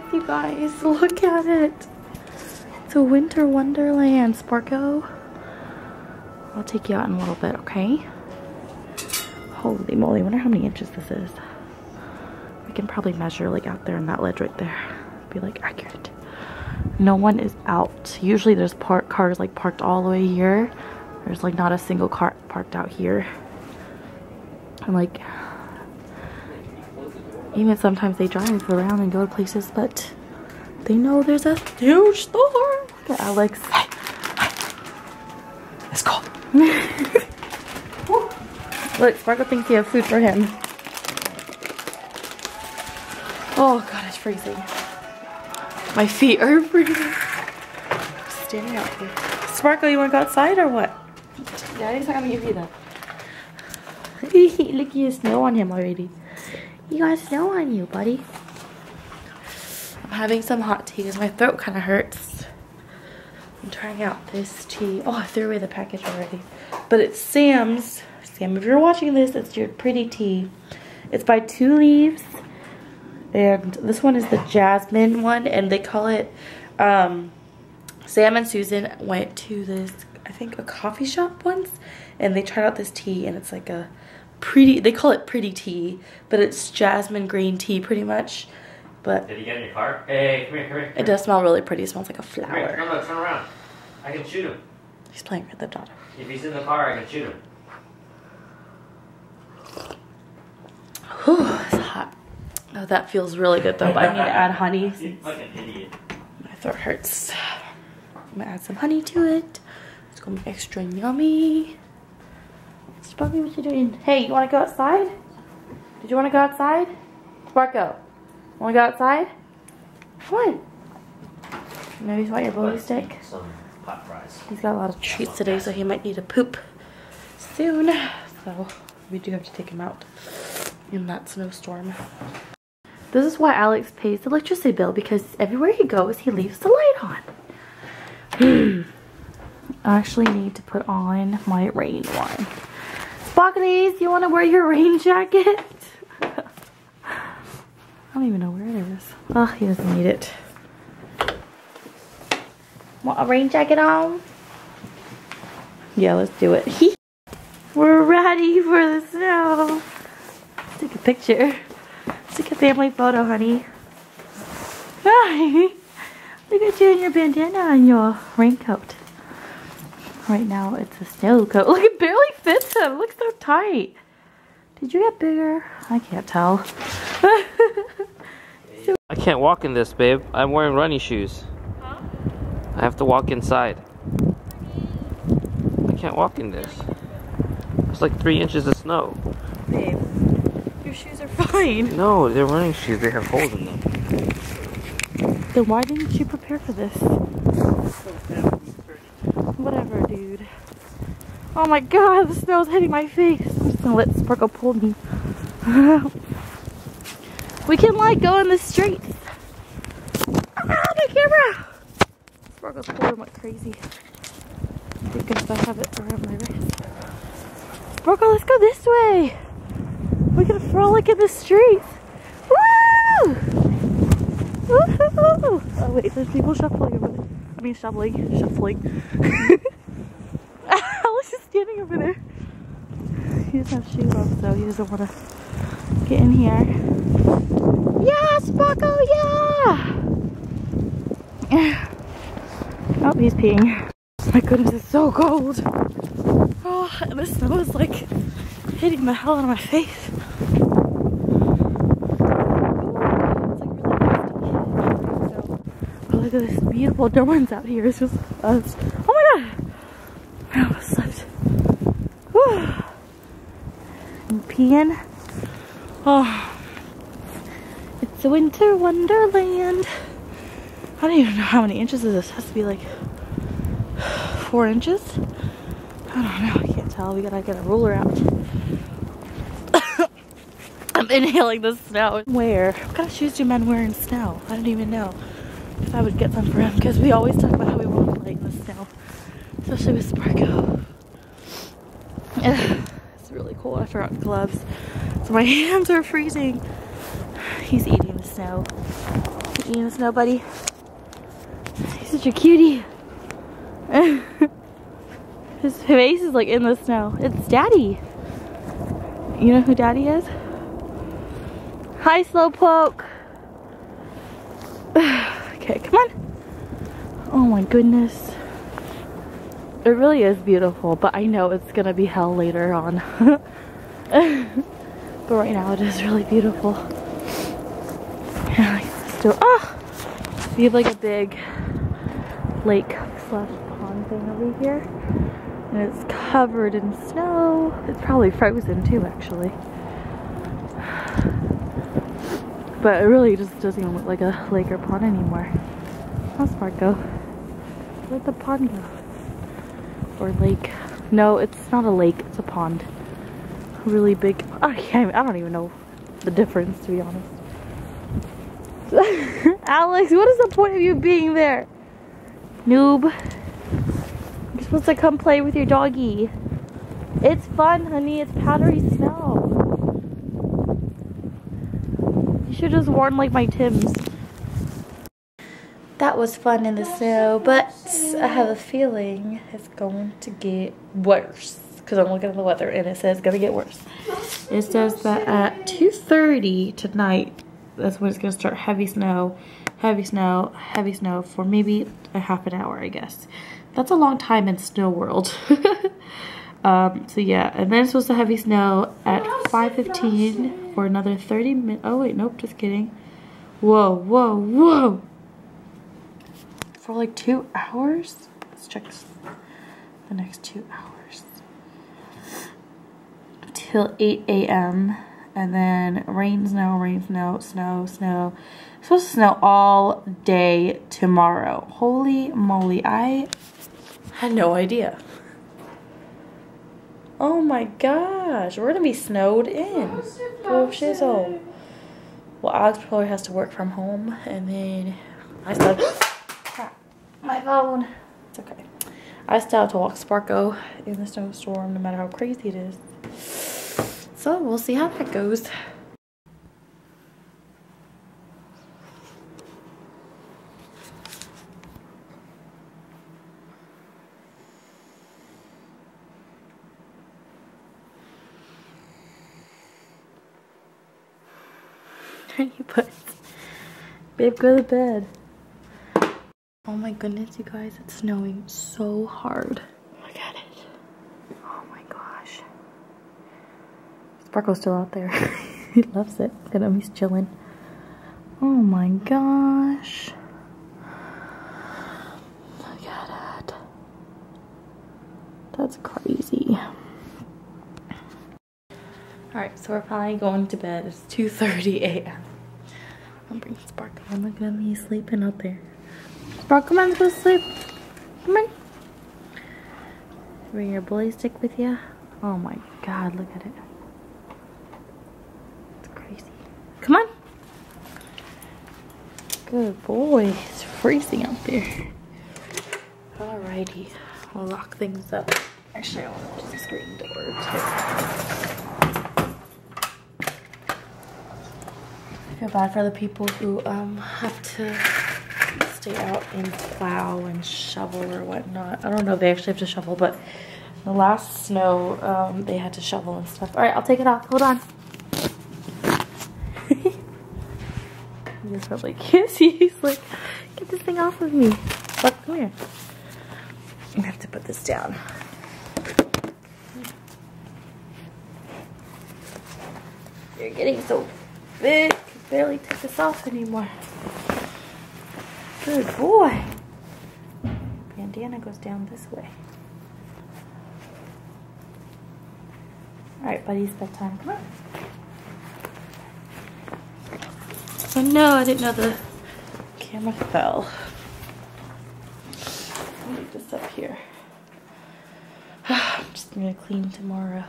yes, you guys, look at it. It's a winter wonderland, Sparko. I'll take you out in a little bit, okay? Holy moly, I wonder how many inches this is. We can probably measure like out there in that ledge right there. Be like accurate. No one is out. Usually there's cars like parked all the way here. There's like not a single car parked out here. And like, even sometimes they drive around and go to places, but they know there's a huge storm. Look at Alex. Let's go. Look, Sparkle thinks you have food for him. Oh god, it's freezing. My feet are freezing. I'm standing out here. Sparkle, you want to go outside or what? Daddy's not gonna give you that. Look, you have snow on him already. You got snow on you, buddy. I'm having some hot tea because my throat kind of hurts. I'm trying out this tea. Oh, I threw away the package already. But it's Sam's. Sam, if you're watching this, it's your pretty tea. It's by 2 Leaves. And this one is the jasmine one. And they call it, Sam and Susan went to this, I think, a coffee shop once. And they tried out this tea. And it's like a pretty, they call it pretty tea. But it's jasmine green tea pretty much. But did he get in your car? Hey, come here, come here. It does smell really pretty. It smells like a flower. Come here. No, turn around. I can shoot him. He's playing with the daughter. If he's in the car, I can shoot him. Whew, it's hot. Oh, that feels really good though, but I need to add honey. You're like an idiot. My throat hurts. I'm gonna add some honey to it. It's gonna be extra yummy. Sparky, what you doing? Hey, you wanna go outside? Did you wanna go outside? Sparko, wanna go outside? Come on. Maybe you want your bully stick? Some hot fries. He's got a lot of treats today, so he might need a poop soon. So we do have to take him out in that snowstorm. This is why Alex pays the electricity bill, because everywhere he goes, he leaves the light on. I actually need to put on my rain one. Spockleys, you want to wear your rain jacket? I don't even know where it is. Oh, he doesn't need it. Want a rain jacket on? Yeah, let's do it. We're ready for the snow. Let's take a picture. Let's take a family photo, honey. Hi. Look at you in your bandana and your raincoat. Right now, it's a snow coat. Look, it barely fits him. It looks so tight. Did you get bigger? I can't tell. I can't walk in this, babe. I'm wearing running shoes. Huh? I have to walk inside. I can't walk in this. It's like 3 inches of snow. Babe, your shoes are fine. No, they're running shoes. They have holes in them. Then why didn't you prepare for this? Whatever, dude. Oh my god, the snow's hitting my face. I'm just gonna let Sparkle pull me. We can like go in the streets. Ah, my camera! Sparkle's pulling like crazy. Thank goodness I have it around my wrist. Sparkle, let's go this way. We can frolic in the streets. Woo! Woo-hoo-hoo! Oh wait, there's people shuffling over there. I mean shuffling. Alex is standing over there. He doesn't have shoes on, so he doesn't want to get in here. Yeah, Sparkle, yeah! Oh, he's peeing. My goodness, it's so cold. Oh, and the snow is like hitting the hell out of my face. Oh, look at this beautiful dorms out here. It's just us. Oh my god! I almost slept. Whew. And peeing. Oh. It's a winter wonderland. I don't even know how many inches of this. It has to be like 4 inches? I don't know. I can't tell. We gotta get a ruler out. I'm inhaling the snow. Where? What kind of shoes do men wear in snow? I don't even know if I would get some for him, because we always talk about how we want to play in the snow, especially with Sparko. It's really cold. I forgot gloves, so my hands are freezing. He's eating the snow. You eating the snow, buddy? He's such a cutie. His face is like in the snow. It's Daddy. You know who Daddy is? Hi, Slowpoke. Okay, come on. Oh my goodness. It really is beautiful, but I know it's gonna be hell later on. But right now it is really beautiful. Still, we have like a big lake / pond thing over here, and it's covered in snow. It's probably frozen too, actually. But it really just doesn't even look like a lake or pond anymore. How's Spark go? Where'd the pond go? Or lake? No, it's not a lake, it's a pond. Really big. I don't even know the difference, to be honest. Alex, what is the point of you being there? Noob. You're supposed to come play with your doggy. It's fun, honey. It's powdery snow. You should just worn like my Tims. That was fun in the snow, but I have a feeling it's going to get worse. Because I'm looking at the weather and it says it's going to get worse. It says that at 2:30 tonight, that's when it's going to start heavy snow for maybe a half an hour, I guess. That's a long time in snow world. So yeah, and then it's supposed to heavy snow at 5:15 for another 30 minutes. Oh wait, nope, just kidding. Whoa, whoa, whoa. For like 2 hours? Let's check the next 2 hours. Till 8 a.m. and then rain, snow, snow, snow. It's supposed to snow all day tomorrow. Holy moly, I had no idea. Oh my gosh, we're gonna be snowed in. Oh shizzle. Well, Alex probably has to work from home, and then I still crap, my phone. It's okay. I still have to walk Sparko in the snowstorm, no matter how crazy it is. So we'll see how that goes. You put, babe, go to bed. Oh my goodness, you guys, it's snowing so hard. Look at it. Oh my gosh. Sparkle's still out there. He loves it. Look at him, he's chilling. Oh my gosh. Look at it. That's crazy. Alright, so we're finally going to bed. It's 2:30 a.m. I'm bringing Sparkle. Look at him, he's sleeping out there. Sparkle, come on, let's go sleep. Come on. Bring your bully stick with you. Oh my god, look at it. It's crazy. Come on. Good boy. It's freezing out there. Alrighty. I'll lock things up. Actually, I want to close the screen door too. I feel bad for the people who have to stay out and plow and shovel or whatnot. I don't know if they actually have to shovel, but the last snow they had to shovel and stuff. All right, I'll take it off. Hold on. He's probably can't see. He's like, get this thing off of me. Look, come here. I have to put this down. You're getting so big. Barely take this off anymore. Good boy. Bandana goes down this way. Alright, buddy, it's bedtime. Come on. Oh no, I didn't know the camera fell. I'll leave this up here. I'm just gonna clean tomorrow.